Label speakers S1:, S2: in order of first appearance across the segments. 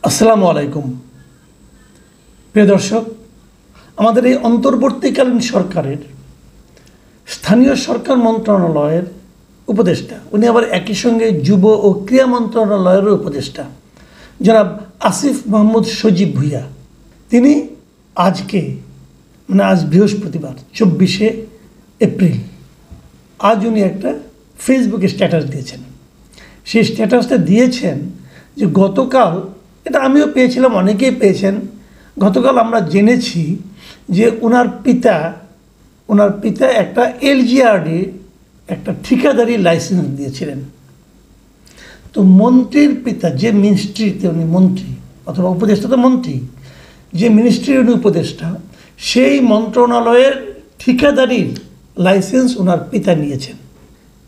S1: আসসালামু আলাইকুম প্রিয় দর্শক, আমাদের এই অন্তর্বর্তীকালীন সরকারের স্থানীয় সরকার মন্ত্রণালয়ের উপদেষ্টা, উনি আবার একই সঙ্গে যুব ও ক্রীড়া মন্ত্রণালয়ের উপদেষ্টা জনাব আসিফ মাহমুদ সজীব ভুঁইয়া, তিনি আজকে আজ বৃহস্পতিবার 24শে এপ্রিল আজ উনি একটা ফেসবুকে স্ট্যাটাস দিয়েছেন। সেই স্ট্যাটাসটা দিয়েছেন যে গতকাল, এটা আমিও পেয়েছিলাম, অনেকেই পেয়েছেন, গতকাল আমরা জেনেছি যে ওনার পিতা একটা এলজিআরডি একটা ঠিকাদারি লাইসেন্স দিয়েছিলেন। তো মন্ত্রীর পিতা, যে মিনিস্ট্রিতে উনি মন্ত্রী অথবা উপদেষ্টা, তো মন্ত্রী, যে মিনিস্ট্রির উনি উপদেষ্টা, সেই মন্ত্রণালয়ের ঠিকাদারির লাইসেন্স ওনার পিতা নিয়েছেন।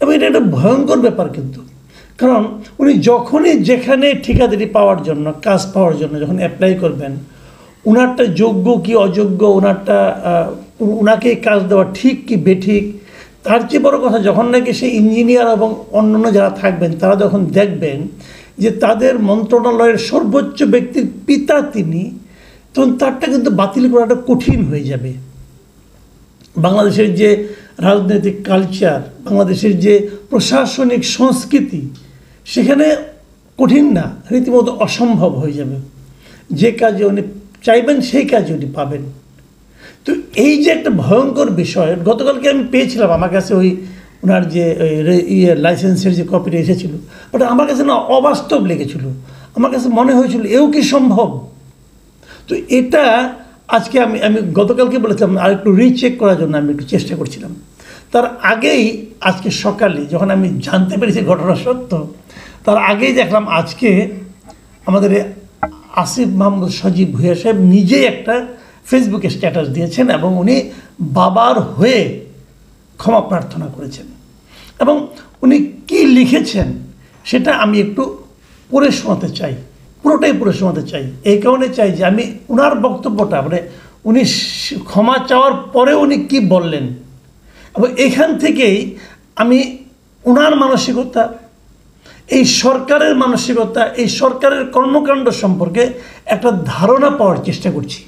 S1: এবং এটা একটা ভয়ঙ্কর ব্যাপার কিন্তু, কারণ উনি যখনই যেখানে ঠিকাদারি পাওয়ার জন্য, কাজ পাওয়ার জন্য যখন অ্যাপ্লাই করবেন, ওনারটা যোগ্য কি অযোগ্য, ওনাকে কাজ দেওয়া ঠিক কি বেঠিক, তার চেয়ে বড় কথা, যখন নাকি সেই ইঞ্জিনিয়ার এবং অন্যান্য যারা থাকবেন তারা যখন দেখবেন যে তাদের মন্ত্রণালয়ের সর্বোচ্চ ব্যক্তির পিতা তিনি, তখন তারটা কিন্তু বাতিল করাটা কঠিন হয়ে যাবে। বাংলাদেশের যে রাজনৈতিক কালচার, বাংলাদেশের যে প্রশাসনিক সংস্কৃতি, সেখানে কঠিন না, রীতিমতো অসম্ভব হয়ে যাবে। যে কাজে উনি চাইবেন সেই কাজে উনি পাবেন। তো এই যে একটা ভয়ঙ্কর বিষয়, গতকালকে আমি পেয়েছিলাম, আমার কাছে ওই ওনার যে লাইসেন্সের যে কপিটা এসেছিল, ওটা আমার কাছে না অবাস্তব লেগেছিল। আমার কাছে মনে হয়েছিল এও কি সম্ভব। তো এটা আজকে আমি গতকালকে বলেছিলাম আর একটু রিচেক করার জন্য আমি একটু চেষ্টা করছিলাম। তার আগেই আজকে সকালে যখন আমি জানতে পেরেছি ঘটনা সত্য, তার আগেই দেখলাম আজকে আমাদের আসিফ মাহমুদ সজীব ভুঁইয়া সাহেব নিজেই একটা ফেসবুকে স্ট্যাটাস দিয়েছেন এবং উনি বাবার হয়ে ক্ষমা প্রার্থনা করেছেন। এবং উনি কি লিখেছেন সেটা আমি একটু পড়ে শোনাতে চাই, পুরোটাই পড়ে শোনাতে চাই। এই কারণে চাই যে আমি ওনার বক্তব্যটা, উনি ক্ষমা চাওয়ার পরে উনি কি বললেন, এবং এখান থেকেই আমি ওনার মানসিকতা, এই সরকারের মানসিকতা, এই সরকারের কর্মকাণ্ড সম্পর্কে একটা ধারণা পাওয়ার চেষ্টা করছি।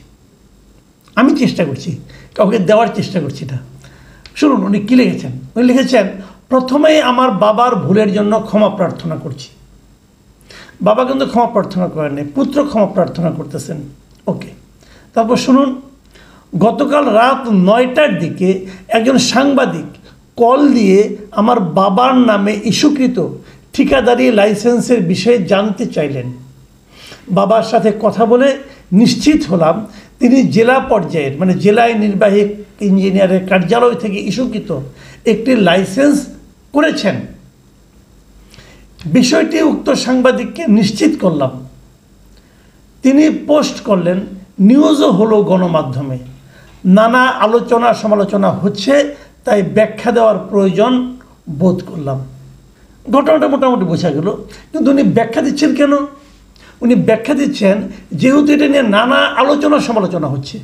S1: আমি চেষ্টা করছি, কাউকে দেওয়ার চেষ্টা করছি না। শুনুন উনি কী লিখেছেন। উনি লিখেছেন, প্রথমেই আমার বাবার ভুলের জন্য ক্ষমা প্রার্থনা করছি। বাবা কিন্তু ক্ষমা প্রার্থনা করেন নাই, পুত্র ক্ষমা প্রার্থনা করতেছেন। ওকে, তারপর শুনুন, গতকাল রাত 9টার দিকে একজন সাংবাদিক কল দিয়ে আমার বাবার নামে ইস্যুকৃত ঠিকাদারি লাইসেন্সের বিষয়ে জানতে চাইলেন। বাবার সাথে কথা বলে নিশ্চিত হলাম তিনি জেলা পর্যায়ের, জেলায় নির্বাহী ইঞ্জিনিয়ারের কার্যালয় থেকে ইস্যুকৃত একটি লাইসেন্স করেছেন। বিষয়টি উক্ত সাংবাদিককে নিশ্চিত করলাম। তিনি পোস্ট করলেন, নিউজও হলো গণমাধ্যমে, নানা আলোচনা সমালোচনা হচ্ছে, তাই ব্যাখ্যা দেওয়ার প্রয়োজন বোধ করলাম। ঘটনাটা মোটামুটি বোঝা গেল, কিন্তু উনি ব্যাখ্যা দিচ্ছেন কেন? উনি ব্যাখ্যা দিচ্ছেন যেহেতু এটা নিয়ে নানা আলোচনা সমালোচনা হচ্ছে,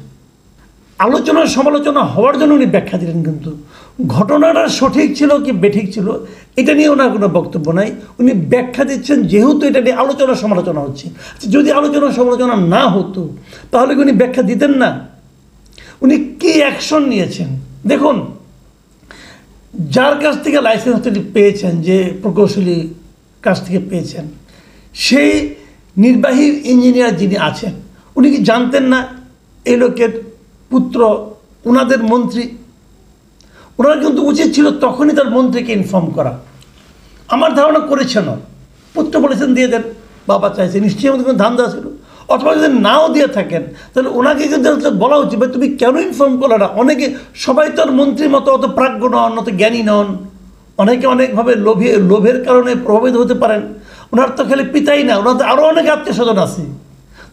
S1: আলোচনা সমালোচনা হওয়ার জন্য উনি ব্যাখ্যা দিলেন। কিন্তু ঘটনাটা সঠিক ছিল কি বেঠিক ছিল এটা নিয়ে ওনার কোনো বক্তব্য নাই। উনি ব্যাখ্যা দিচ্ছেন যেহেতু এটা নিয়ে আলোচনা সমালোচনা হচ্ছে। যদি আলোচনা সমালোচনা না হতো তাহলে কি উনি ব্যাখ্যা দিতেন না? উনি কি অ্যাকশন নিয়েছেন দেখুন। যার কাছ থেকে লাইসেন্সটি পেয়েছেন, যে প্রকৌশলী কাছ থেকে পেয়েছেন, সেই নির্বাহী ইঞ্জিনিয়ার যিনি আছেন, উনি কি জানতেন না এই লোকের পুত্র ওনাদের মন্ত্রী? ওনার কিন্তু উচিত ছিল তখনই তার মন্ত্রীকে ইনফর্ম করা। আমার ধারণা করেছেন, পুত্র বলেছেন দিয়ে দেন, বাবা চাইছে, নিশ্চয়ই আমাদের কোনো ধান্দা ছিল। অথবা যদি নাও দিয়ে থাকেন তাহলে ওনাকে কিন্তু বলা উচিত, ভাই তুমি কেন ইনফর্ম করো না? অনেকে, সবাই তো আর মন্ত্রীর মতো অত প্রাজ্ঞ নন, অত জ্ঞানী নন। অনেকে অনেকভাবে লোভের কারণে প্রভাবিত হতে পারেন। ওনার তো খালি পিতাই না, ওনার তো আরও অনেক আত্মীয় স্বজন আছে,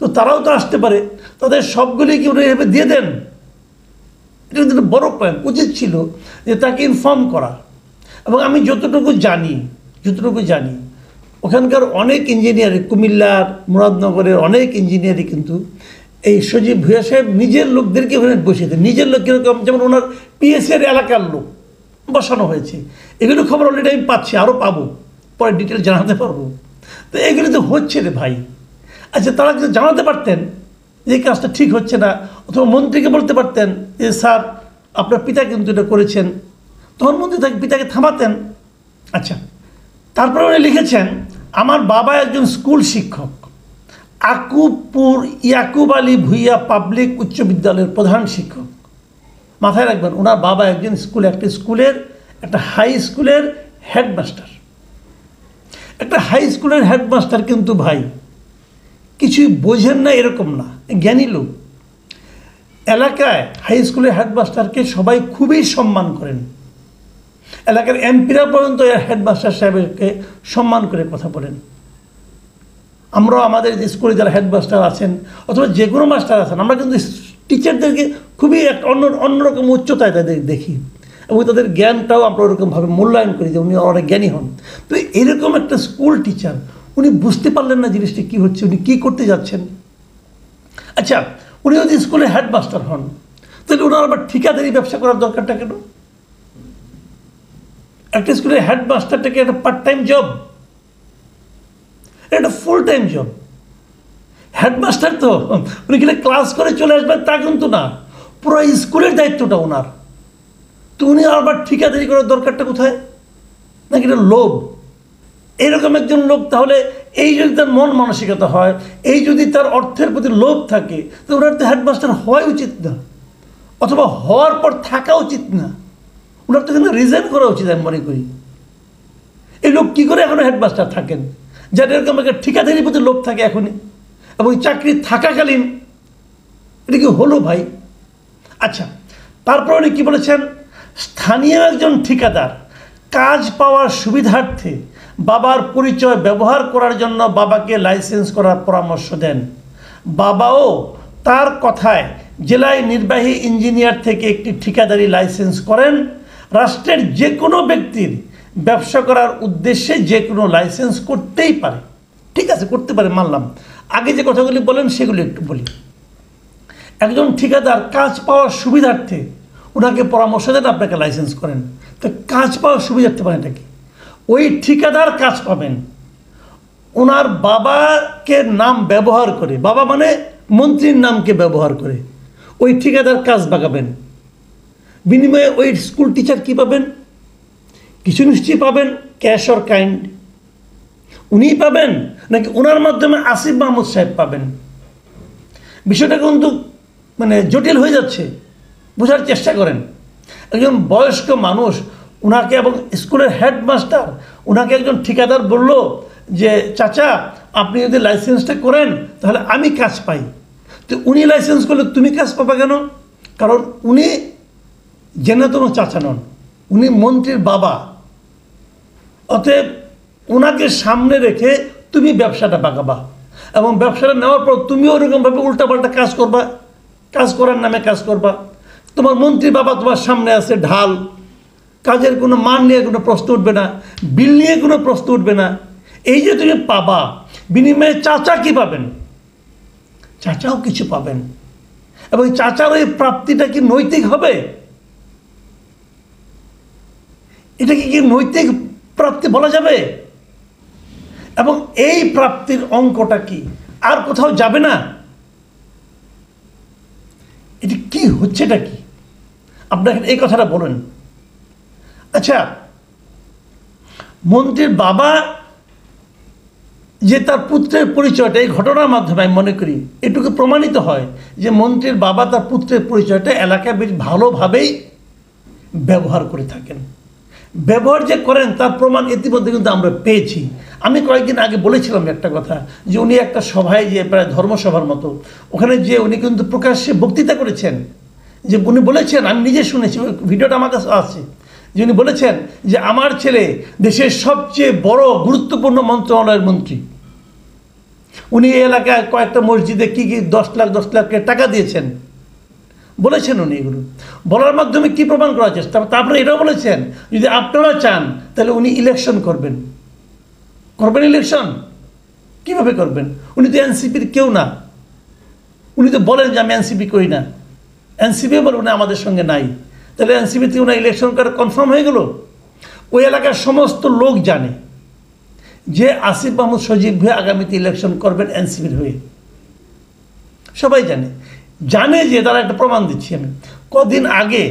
S1: তো তারাও তো আসতে পারে। তাদের সবগুলি কি উনি এভাবে দিয়ে দেন? এটা কিন্তু বড় পয়েন্ট। উচিত ছিল যে তাকে ইনফর্ম করা। এবং আমি যতটুকু জানি ওখানকার অনেক ইঞ্জিনিয়ার, কুমিল্লার, মুরাদনগরের অনেক ইঞ্জিনিয়ারই কিন্তু এই সজীব ভুঁইয়া সাহেব নিজের লোকদেরকে ওখানে বসিয়ে দেন। নিজের লোক কীরকম, যেমন ওনার পিএসের এলাকার লোক বসানো হয়েছে। এগুলো খবর অলরেডি আমি পাচ্ছি, আরও পাবো, পরে ডিটেল জানাতে পারবো। তো এগুলো তো হচ্ছে রে ভাই। আচ্ছা, তারা কিন্তু জানাতে পারতেন যে এই কাজটা ঠিক হচ্ছে না, অথবা মন্ত্রীকে বলতে পারতেন যে স্যার আপনার পিতা কিন্তু এটা করেছেন, তখন মন্ত্রী তাকে পিতাকে থামাতেন। আচ্ছা, তারপরে উনি লিখেছেন, আমার বাবা একজন স্কুল শিক্ষক, আকুবপুর ইয়াকুব আলী ভুইয়া পাবলিক উচ্চ বিদ্যালয়ের প্রধান শিক্ষক। মাথায় রাখবেন, ওনার বাবা একজন একটি স্কুলের, একটা হাই স্কুলের হেডমাস্টার। একটা হাই স্কুলের হেডমাস্টার কিন্তু ভাই কিছুই বোঝেন না এরকম না, জ্ঞানী লোক। এলাকায় হাই স্কুলের হেডমাস্টারকে সবাই খুবই সম্মান করেন, এলাকার এমপিরা পর্যন্ত হেডমাস্টার সাহেবকে সম্মান করে কথা বলেন। আমরাও আমাদের স্কুলে যারা হেডমাস্টার আছেন অথবা যে কোনো মাস্টার আছেন, আমরা কিন্তু টিচারদেরকে খুবই একটা অন্যরকম উচ্চতায় তাদের দেখি, এবং তাদের জ্ঞানটাও আমরা ওরকমভাবে মূল্যায়ন করি যে উনি অনেক জ্ঞানী হন। তো এরকম একটা স্কুল টিচার উনি বুঝতে পারলেন না জিনিসটা কী হচ্ছে, উনি কী করতে যাচ্ছেন। আচ্ছা, উনি যদি স্কুলে হেডমাস্টার হন, তাহলে ওনার আবার ঠিকাদারি ব্যবসা করার দরকারটা কেন? একটা স্কুলের হেডমাস্টারটাকে একটা পার্ট টাইম জব, এটা ফুল টাইম জব। হেডমাস্টার তো উনি গেলে ক্লাস করে চলে আসবেন তা কিন্তু না, পুরো স্কুলের দায়িত্বটা ওনার। তো উনি আবার ঠিকাদারি করার দরকারটা কোথায়? নাকি এটা লোভ? এরকম একজন লোক, তাহলে এই যদি তার মন মানসিকতা হয়, এই যদি তার অর্থের প্রতি লোভ থাকে, তো ওনার তো হেডমাস্টার হওয়া উচিত না, অথবা হওয়ার পর থাকা উচিত না, ওনার তো কিন্তু রিজাইন করা উচিত আমি মনে করি। এই লোক কী করে এখনও হেডমাস্টার থাকেন, যাদের এরকম একটা ঠিকাদারির প্রতি লোভ থাকে এখনই, এবং চাকরি থাকাকালীন? এটা কি হলো ভাই? আচ্ছা, তারপর উনি কী বলেছেন, স্থানীয় একজন ঠিকাদার কাজ পাওয়ার সুবিধার্থে বাবার পরিচয় ব্যবহার করার জন্য বাবাকে লাইসেন্স করার পরামর্শ দেন। বাবাও তার কথায় জেলায় নির্বাহী ইঞ্জিনিয়ার থেকে একটি ঠিকাদারি লাইসেন্স করেন। রাষ্ট্রের যে কোনো ব্যক্তির ব্যবসা করার উদ্দেশ্যে যে কোনো লাইসেন্স করতেই পারে। ঠিক আছে, করতে পারে, মানলাম। আগে যে কথাগুলি বলেন সেগুলি একটু বলি। একজন ঠিকাদার কাজ পাওয়ার সুবিধার্থে ওনাকে পরামর্শ দেন আপনাকে লাইসেন্স করেন। তো কাজ পাওয়ার সুবিধার্থে মানে এটা কি? ওই ঠিকাদার কাজ পাবেন ওনার বাবাকে নাম ব্যবহার করে, বাবা মানে মন্ত্রীর নামকে ব্যবহার করে ওই ঠিকাদার কাজ বাগাবেন। বিনিময়ে ওই স্কুল টিচার কি পাবেন? কিছু নিশ্চয়ই পাবেন, ক্যাশ অর কাইন্ড। উনিই পাবেন নাকি ওনার মাধ্যমে আসিফ মাহমুদ সাহেব পাবেন? বিষয়টা কিন্তু জটিল হয়ে যাচ্ছে, বোঝার চেষ্টা করেন। একজন বয়স্ক মানুষ ওনাকে, এবং স্কুলের হেডমাস্টার ওনাকে একজন ঠিকাদার বলল যে চাচা আপনি যদি লাইসেন্সটা করেন তাহলে আমি কাজ পাই। তো উনি লাইসেন্স করলে তুমি কাজ পাবা কেন? কারণ উনি জেনাতন চাচা নন, উনি মন্ত্রীর বাবা। অতএব ওনাকে সামনে রেখে তুমি ব্যবসাটা বাগাবা, এবং ব্যবসাটা নেওয়ার পর তুমিও ওরকমভাবে উল্টাপাল্টা কাজ করবা, কাজ করার নামে কাজ করবা। তোমার মন্ত্রী বাবা তোমার সামনে আছে ঢাল, কাজের কোনো মান নিয়ে কোনো প্রশ্ন উঠবে না, বিল নিয়ে কোনো প্রশ্ন উঠবে না। এই যে তুমি পাবা, বিনিময়ে চাচা কি পাবেন? চাচাও কিছু পাবেন, এবং চাচার ওই প্রাপ্তিটা কি নৈতিক হবে? এটাকে কি নৈতিক প্রাপ্তি বলা যাবে? এবং এই প্রাপ্তির অঙ্কটা কি আর কোথাও যাবে না? এটি কি হচ্ছে, এটা কি? আপনাকে এই কথাটা বলেন। আচ্ছা, মন্ত্রীর বাবা যে তার পুত্রের পরিচয়টা, এই ঘটনার মাধ্যমে আমি মনে করি এটুকু প্রমাণিত হয় যে মন্ত্রীর বাবা তার পুত্রের পরিচয়টা এলাকায় বেশ ভালোভাবেই ব্যবহার করে থাকেন। ব্যবহার যে করেন তার প্রমাণ ইতিমধ্যে কিন্তু আমরা পেয়েছি। আমি কয়েকদিন আগে বলেছিলাম একটা কথা, যে উনি একটা সভায়, যে প্রায় ধর্মসভার মতো, ওখানে যে উনি কিন্তু প্রকাশ্যে বক্তৃতা করেছেন, যে উনি বলেছেন, আমি নিজে শুনেছি, ভিডিওটা আমার কাছে আছে, যে উনি বলেছেন যে আমার ছেলে দেশের সবচেয়ে বড় গুরুত্বপূর্ণ মন্ত্রণালয়ের মন্ত্রী। উনি এই এলাকায় কয়েকটা মসজিদে কি 10 লাখ টাকা দিয়েছেন বলেছেন। উনি এগুলো বলার মাধ্যমে কি প্রমাণ করার চেষ্টা, তারপরে এটাও বলেছেন যদি আপনারা চান তাহলে উনি ইলেকশন করবেন। ইলেকশন কিভাবে করবেন? উনি তো এনসিপির কেউ না। উনি তো বলেন যে আমি এনসিপি করি না, এনসিপিও বলে উনি আমাদের সঙ্গে নাই। তাহলে এনসিপিতে উনি ইলেকশন করা কনফার্ম হয়ে গেল। ওই এলাকার সমস্ত লোক জানে যে আসিফ মাহমুদ সজীব ভুঁইয়া আগামীতে ইলেকশন করবেন এনসিপির হয়ে, সবাই জানে যে তারা একটা প্রমাণ দিচ্ছি আমি। কদিন আগে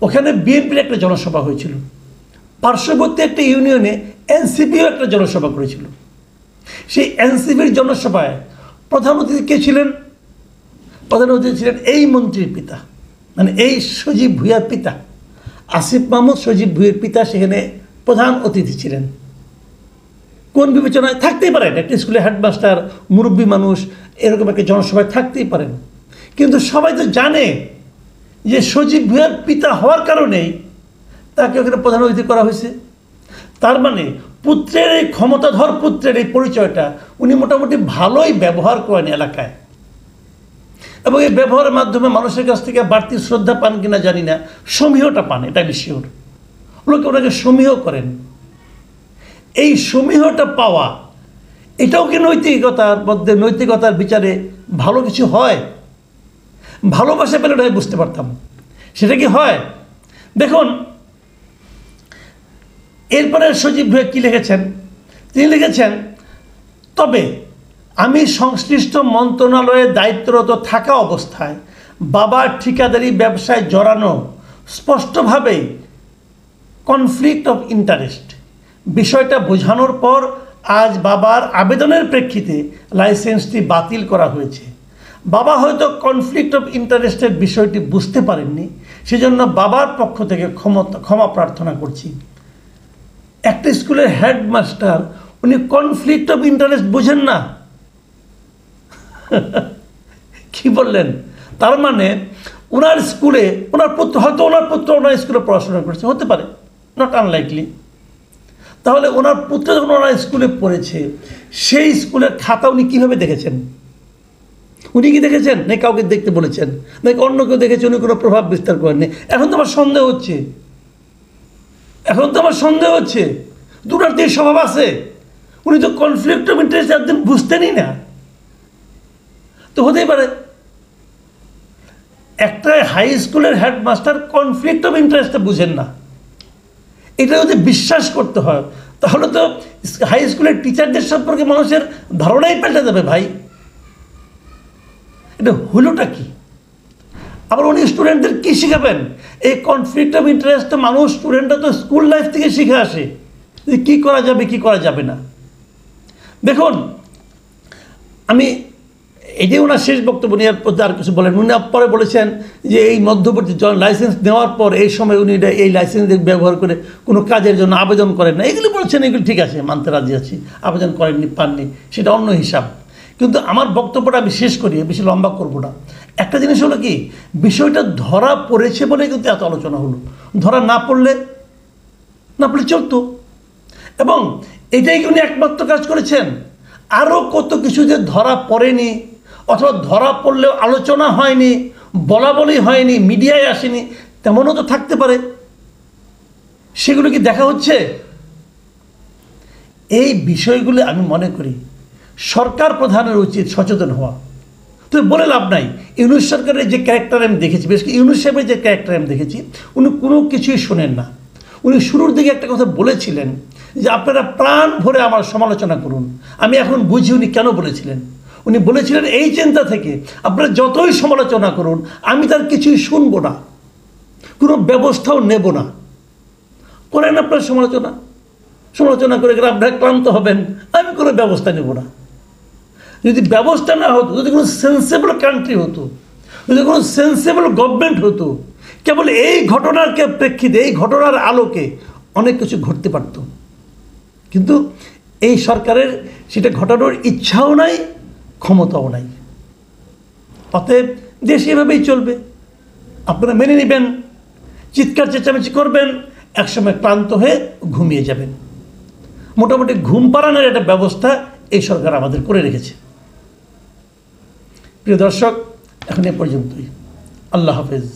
S1: ওখানে বিএনপির একটা জনসভা হয়েছিল, পার্শ্ববর্তী একটা ইউনিয়নে এনসিপিও একটা জনসভা করেছিল। সেই এনসিপির জনসভায় প্রধান অতিথি কে ছিলেন? প্রধান অতিথি ছিলেন এই মন্ত্রীর পিতা, মানে এই সজীব ভুঁইয়ার পিতা, আসিফ মাহমুদ সজীব ভুঁইয়ার পিতা সেখানে প্রধান অতিথি ছিলেন। কোন বিবেচনায় থাকতেই পারেন, একটা স্কুলের হেডমাস্টার, মুরব্বী মানুষ এরকম একটা জনসভায় থাকতেই পারেন, কিন্তু সবাই তো জানে যে সজীব ভুঁইয়ার পিতা হওয়ার কারণেই তাকে ওখানে প্রধান অতিথি করা হয়েছে। তার মানে পুত্রের এই ক্ষমতাধর পুত্রের এই পরিচয়টা উনি মোটামুটি ভালোই ব্যবহার করেন এলাকায়, এবং এই ব্যবহারের মাধ্যমে মানুষের কাছ থেকে বাড়তি শ্রদ্ধা পান কিনা জানি না, সমীহটা পান, এটা আমি শিওর। লোকে ওনাকে সমীহ করেন। এই সমীহটা পাওয়া, এটাও কি নৈতিকতার মধ্যে, নৈতিকতার বিচারে ভালো কিছু হয়? ভালোবাসা পেলে ওটাই বুঝতে পারতাম, সেটা কি হয়? দেখুন, এরপরে সজীব ভুঁইয়া কী লিখেছেন? তিনি লিখেছেন, তবে আমি সংশ্লিষ্ট মন্ত্রণালয়ে দায়িত্বরত থাকা অবস্থায় বাবার ঠিকাদারি ব্যবসায় জড়ানো স্পষ্টভাবেই কনফ্লিক্ট অফ ইন্টারেস্ট বিষয়টা বোঝানোর পর আজ বাবার আবেদনের প্রেক্ষিতে লাইসেন্সটি বাতিল করা হয়েছে। বাবা হয়তো কনফ্লিক্ট অফ ইন্টারেস্টের বিষয়টি বুঝতে পারেননি, সেজন্য বাবার পক্ষ থেকে ক্ষমা প্রার্থনা করছি। একটা স্কুলের হেডমাস্টার, উনি কনফ্লিক্ট অফ ইন্টারেস্ট বোঝেন না? কি বললেন? তার মানে ওনার স্কুলে ওনার পুত্র, হয়তো ওনার পুত্র ওনার স্কুলে পড়াশোনা করেছে, হতে পারে, নট আনলাইকলি। তাহলে ওনার পুত্র যখন ওনার স্কুলে পড়েছে, সেই স্কুলের খাতা উনি কীভাবে দেখেছেন? উনি কি দেখেছেন, নাকি কাউকে দেখতে বলেছেন, নাকি অন্য কেউ দেখেছে, উনি কোনো প্রভাব বিস্তার করেননি? এখন তো আমার সন্দেহ হচ্ছে, দুটার দিয়ে স্বভাব আছে। উনি তো কনফ্লিক্ট অফ ইন্টারেস্ট একদিন বুঝতেনই না, তো হতেই পারে একটা হাই স্কুলের হেডমাস্টার কনফ্লিক্ট অফ ইন্টারেস্টটা বুঝেন না। এটা যদি বিশ্বাস করতে হয়, তাহলে তো হাই স্কুলের টিচারদের সম্পর্কে মানুষের ধারণাই পাল্টে যাবে ভাই। এটা হলোটা কি? আবার উনি স্টুডেন্টদের কী শেখাবেন? এই কনফ্লিক্ট অফ ইন্টারেস্ট মানুষ, স্টুডেন্টরা তো স্কুল লাইফ থেকে শিখে আসে যে কী করা যাবে, কী করা যাবে না। দেখুন, আমি এটাই ওনার শেষ বক্তব্য, নিয়ে আর কিছু বলেন। উনি পরে বলেছেন যে এই মধ্যবর্তী লাইসেন্স নেওয়ার পর এই সময় উনি এই লাইসেন্স ব্যবহার করে কোনো কাজের জন্য আবেদন করেন না। এগুলি বলছেন, এগুলি ঠিক আছে, মানতে রাজি আছি, আবেদন করেননি, পাননি, সেটা অন্য হিসাব। কিন্তু আমার বক্তব্যটা আমি শেষ করি, বেশি লম্বা করবো না। একটা জিনিস হলো কি, বিষয়টা ধরা পড়েছে বলে কিন্তু এত আলোচনা হলো। ধরা না পড়লে চলতো। এবং এটাই কি উনি একমাত্র কাজ করেছেন? আরও কত কিছু যে ধরা পড়েনি, অথবা ধরা পড়লেও আলোচনা হয়নি, বলা বলি হয়নি, মিডিয়ায় আসেনি, তেমনও তো থাকতে পারে। সেগুলো কি দেখা হচ্ছে? এই বিষয়গুলো আমি মনে করি সরকার প্রধানের উচিত সচেতন হওয়া। তো বলে লাভ নাই। ইউনূস সরকারের যে ক্যারেক্টার আমি দেখেছি, বিশেষ করে ইউনূস সাহেবের যে ক্যারেক্টার আমি দেখেছি, উনি কোনো কিছুই শোনেন না। উনি শুরুর দিকে একটা কথা বলেছিলেন যে আপনারা প্রাণ ভরে আমার সমালোচনা করুন। আমি এখন বুঝি উনি কেন বলেছিলেন। উনি বলেছিলেন এই চিন্তা থেকে, আপনারা যতই সমালোচনা করুন, আমি তার কিছুই শুনবো না, কোনো ব্যবস্থাও নেব না। করেন আপনার সমালোচনা করে গেলে আপনারা ক্লান্ত হবেন, আমি কোনো ব্যবস্থা নেব না। যদি ব্যবস্থা না হতো, যদি কোনো সেন্সেবল কান্ট্রি হতো, যদি কোনো সেন্সেবল গভর্নমেন্ট হতো, কেবল এই ঘটনার প্রেক্ষিতে, এই ঘটনার আলোকে অনেক কিছু ঘটতে পারত। কিন্তু এই সরকারের সেটা ঘটানোর ইচ্ছাও নাই, ক্ষমতাও নাই। অতএব দেশ এভাবেই চলবে। আপনারা মেনে নেবেন, চিৎকার চেঁচামেচি করবেন, একসময় ক্লান্ত হয়ে ঘুমিয়ে যাবেন। মোটামুটি ঘুম পাড়ানোর একটা ব্যবস্থা এই সরকার আমাদের করে রেখেছে। প্রিয় দর্শক, এখন এ পর্যন্তই। আল্লাহ হাফেজ।